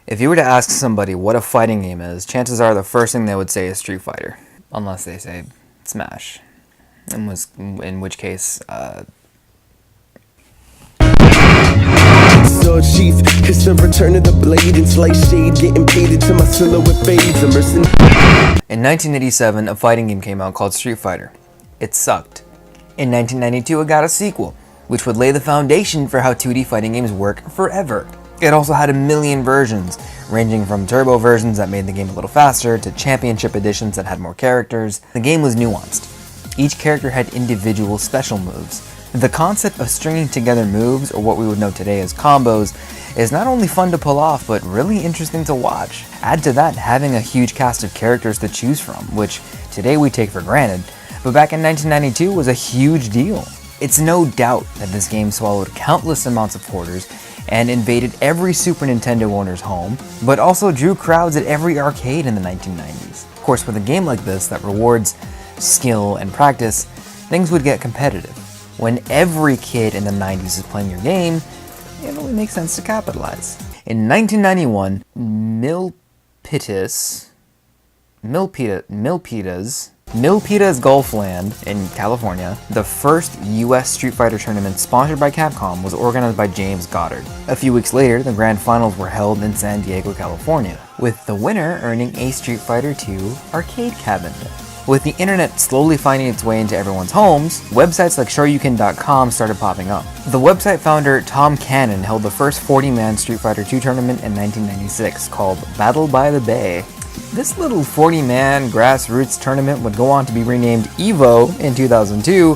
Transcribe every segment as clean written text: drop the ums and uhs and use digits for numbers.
If you were to ask somebody what a fighting game is, chances are the first thing they would say is Street Fighter. Unless they say Smash. In which case, Sword Chief, kiss the return of the blade and slight shade, getting paid until my silhouette fades. In 1987, a fighting game came out called Street Fighter. It sucked. In 1992, it got a sequel, which would lay the foundation for how 2D fighting games work forever. It also had a million versions, ranging from turbo versions that made the game a little faster to championship editions that had more characters. The game was nuanced. Each character had individual special moves. The concept of stringing together moves, or what we would know today as combos, is not only fun to pull off, but really interesting to watch. Add to that having a huge cast of characters to choose from, which today we take for granted, but back in 1992 was a huge deal. It's no doubt that this game swallowed countless amounts of quarters and invaded every Super Nintendo owner's home, but also drew crowds at every arcade in the 1990s. Of course, with a game like this that rewards skill and practice, things would get competitive. When every kid in the 90s is playing your game, it only makes sense to capitalize. In 1991, Milpitas Golfland in California, the first US Street Fighter tournament sponsored by Capcom, was organized by James Goddard. A few weeks later, the grand finals were held in San Diego, California, with the winner earning a Street Fighter II arcade cabinet. With the internet slowly finding its way into everyone's homes, websites like Shoryuken.com started popping up. The website founder Tom Cannon held the first 40-man Street Fighter II tournament in 1996 called Battle by the Bay. This little 40-man grassroots tournament would go on to be renamed EVO in 2002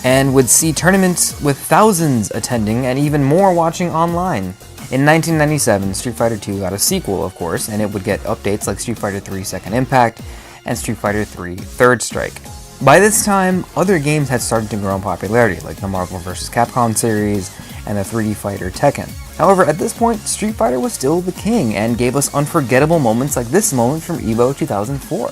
and would see tournaments with thousands attending and even more watching online. In 1997, Street Fighter II got a sequel, of course, and it would get updates like Street Fighter III Second Impact and Street Fighter III Third Strike. By this time, other games had started to grow in popularity, like the Marvel vs. Capcom series and the 3D fighter Tekken. However, at this point, Street Fighter was still the king and gave us unforgettable moments like this moment from EVO 2004.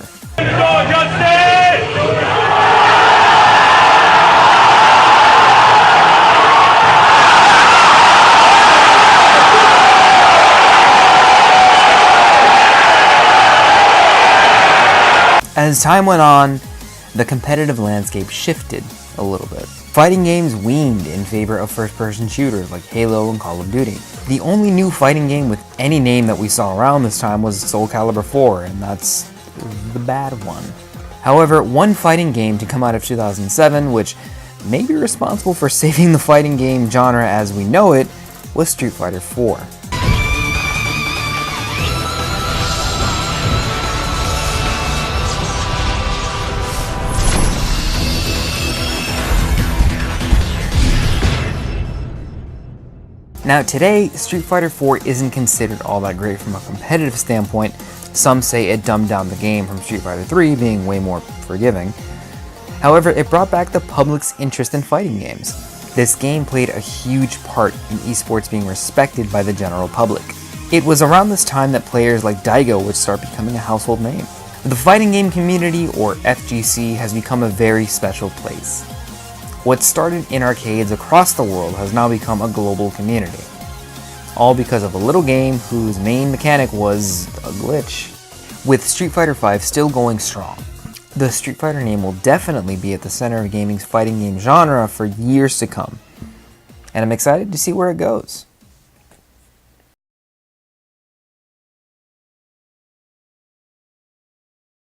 As time went on, the competitive landscape shifted a little bit. Fighting games weaned in favor of first-person shooters like Halo and Call of Duty. The only new fighting game with any name that we saw around this time was Soul Calibur 4, and that's the bad one. However, one fighting game to come out of 2007, which may be responsible for saving the fighting game genre as we know it, was Street Fighter 4. Now today, Street Fighter 4 isn't considered all that great from a competitive standpoint. Some say it dumbed down the game from Street Fighter 3 being way more forgiving. However, it brought back the public's interest in fighting games. This game played a huge part in esports being respected by the general public. It was around this time that players like Daigo would start becoming a household name. The fighting game community, or FGC, has become a very special place. What started in arcades across the world has now become a global community. All because of a little game whose main mechanic was a glitch. With Street Fighter V still going strong, the Street Fighter name will definitely be at the center of gaming's fighting game genre for years to come. And I'm excited to see where it goes.